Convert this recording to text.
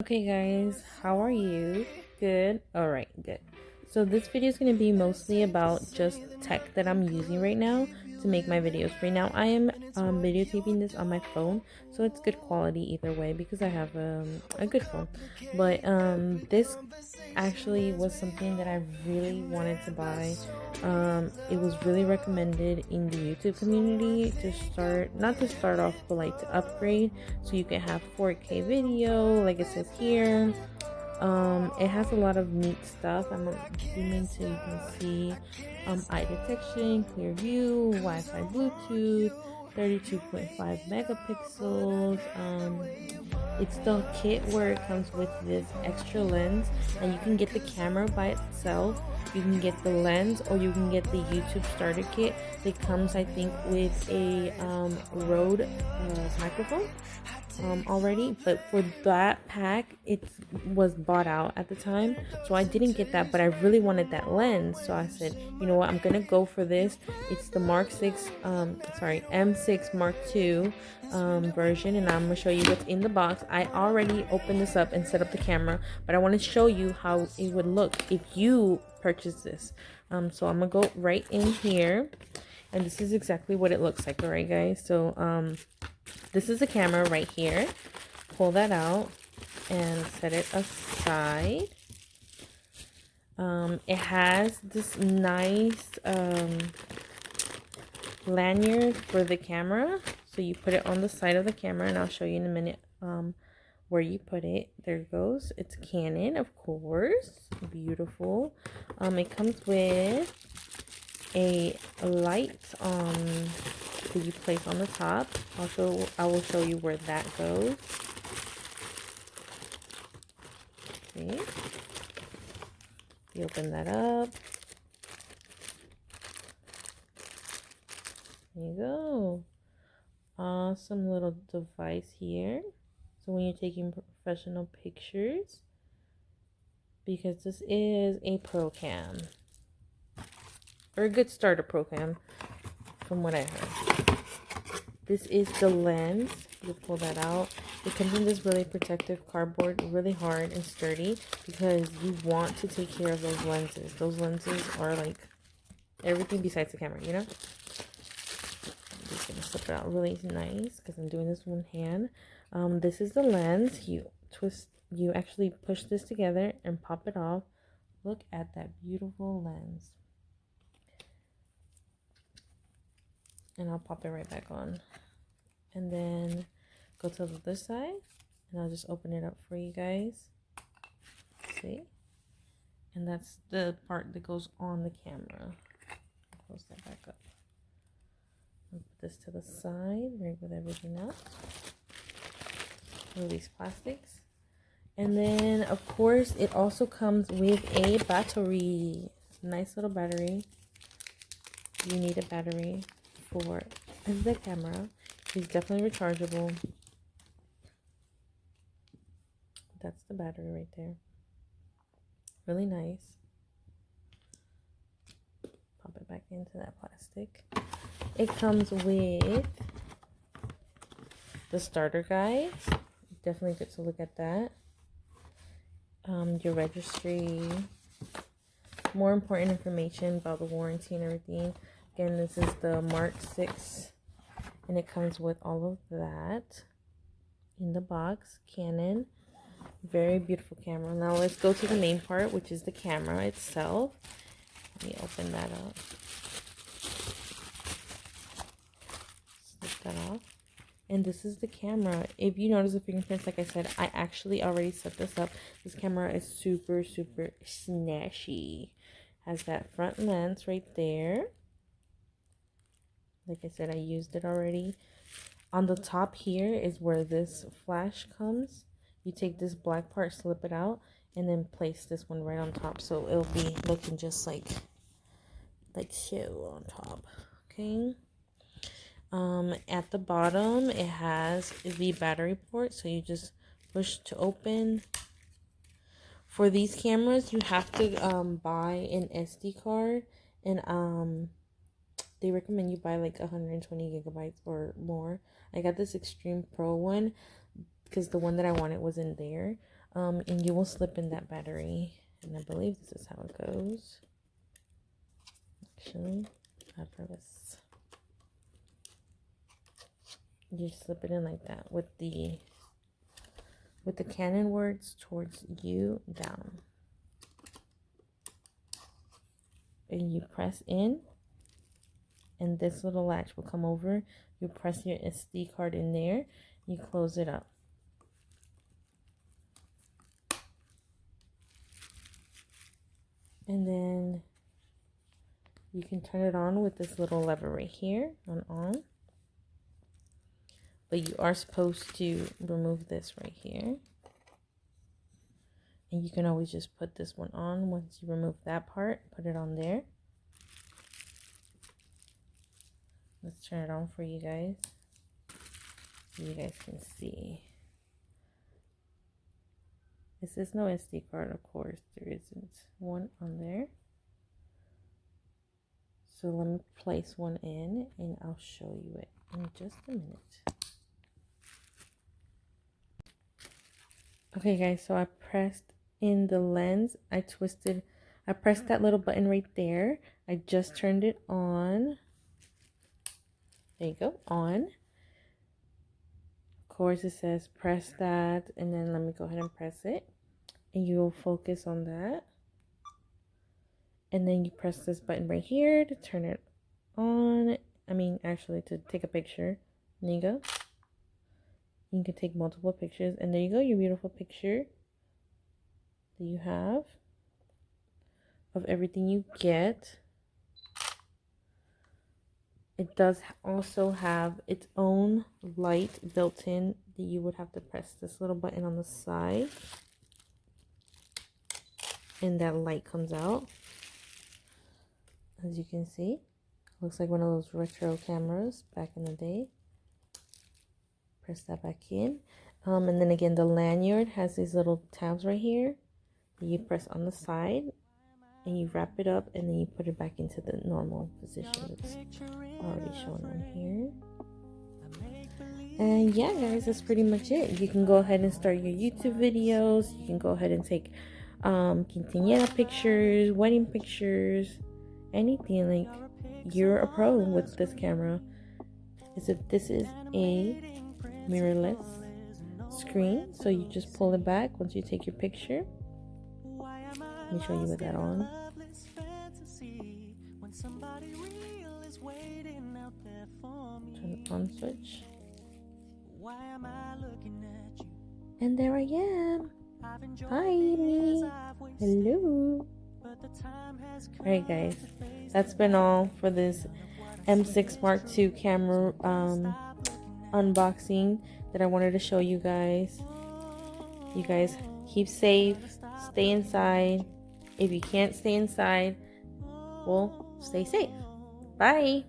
Okay guys, how are you? Good? Alright, good. So this video is going to be mostly about just tech that I'm using right now to make my videos. Right now I am videotaping this on my phone, so it's good quality either way because I have a good phone. But this actually was something that I really wanted to buy. It was really recommended in the YouTube community to start, not to start off, but like to upgrade so you can have 4K video, like it says here. It has a lot of neat stuff. I'm gonna zoom in so you can see eye detection, clear view, Wi-Fi, Bluetooth, 32.5 megapixels. It's the kit where it comes with this extra lens, and you can get the camera by itself, you can get the lens, or you can get the YouTube starter kit that comes, I think, with a Rode microphone already. But for that pack, it was bought out at the time, so I didn't get that, but I really wanted that lens, so I said, you know what, I'm gonna go for this. It's the M6 Mark II version, and I'm gonna show you what's in the box. I already opened this up and set up the camera, but I want to show you how it would look if you purchase this. So I'm gonna go right in here, and this is exactly what it looks like. All right guys, so this is the camera right here. Pull that out and set it aside. It has this nice lanyard for the camera, so you put it on the side of the camera, and I'll show you in a minute where you put it. There it goes. It's Canon, of course. Beautiful. It comes with a light that you place on the top. Also, I will show you where that goes. See? You open that up. There you go. Awesome little device here. So when you're taking professional pictures, because this is a pro cam, or a good starter pro cam from what I heard. This is the lens. You pull that out. It comes in this really protective cardboard, really hard and sturdy, because you want to take care of those lenses. Those lenses are like everything besides the camera, you know? I'm just gonna slip it out really nice because I'm doing this one hand. This is the lens. You actually push this together and pop it off. Look at that beautiful lens. And I'll pop it right back on. And then go to the other side, and I'll just open it up for you guys. See? And that's the part that goes on the camera. Close that back up. I'll put this to the side, right with everything else. Release plastics. And then, of course, it also comes with a battery. Nice little battery. You need a battery for the camera. It's definitely rechargeable. That's the battery right there. Really nice. Pop it back into that plastic. It comes with the starter guide. Definitely good to look at that. Your registry. More important information about the warranty and everything. Again, this is the Mark 6, and it comes with all of that in the box. Canon. Very beautiful camera. Now let's go to the main part, which is the camera itself. Let me open that up. Slip that off. And this is the camera. If you notice the fingerprints, like I said, I actually already set this up. This camera is super, super snatchy. Has that front lens right there. Like I said, I used it already. On the top here is where this flash comes. You take this black part, slip it out, and then place this one right on top, so it'll be looking just like so on top. Okay. At the bottom it has the battery port, so you just push to open. For these cameras, you have to buy an SD card, and they recommend you buy like 120 gigabytes or more. I got this Extreme Pro one because the one that I wanted wasn't there. And you will slip in that battery. And I believe this is how it goes. Actually, after this, you slip it in like that with the Canon words towards you down. And you press in, and this little latch will come over. You press your SD card in there, you close it up. And then you can turn it on with this little lever right here, on. But you are supposed to remove this right here. And you can always just put this one on once you remove that part, put it on there. Let's turn it on for you guys, so you guys can see. This is no SD card, of course. There isn't one on there. So let me place one in and I'll show you it in just a minute. Okay guys, so I pressed in the lens. I pressed that little button right there. I just turned it on. There you go, on. Of course it says press that, and then let me go ahead and press it. And you will focus on that. And then you press this button right here to turn it on. Actually to take a picture. There you go. You can take multiple pictures. And there you go, your beautiful picture that you have of everything you get. It does also have its own light built in that you would have to press this little button on the side. And that light comes out. As you can see, looks like one of those retro cameras back in the day. Press that back in. And then again, the lanyard has these little tabs right here that you press on the side, and you wrap it up, and then you put it back into the normal position that's already shown on here. And yeah guys, that's pretty much it. You can go ahead and start your YouTube videos. You can go ahead and take quinceañera pictures, wedding pictures, anything. Like, you're a pro with this camera. This is a mirrorless screen, so you just pull it back once you take your picture. Let me show you with that on. Turn the on switch. And there I am. Hi me. Hello. Alright guys, that's been all for this M6 Mark II camera unboxing that I wanted to show you guys. You guys keep safe, stay inside. If you can't stay inside, well, stay safe. Bye.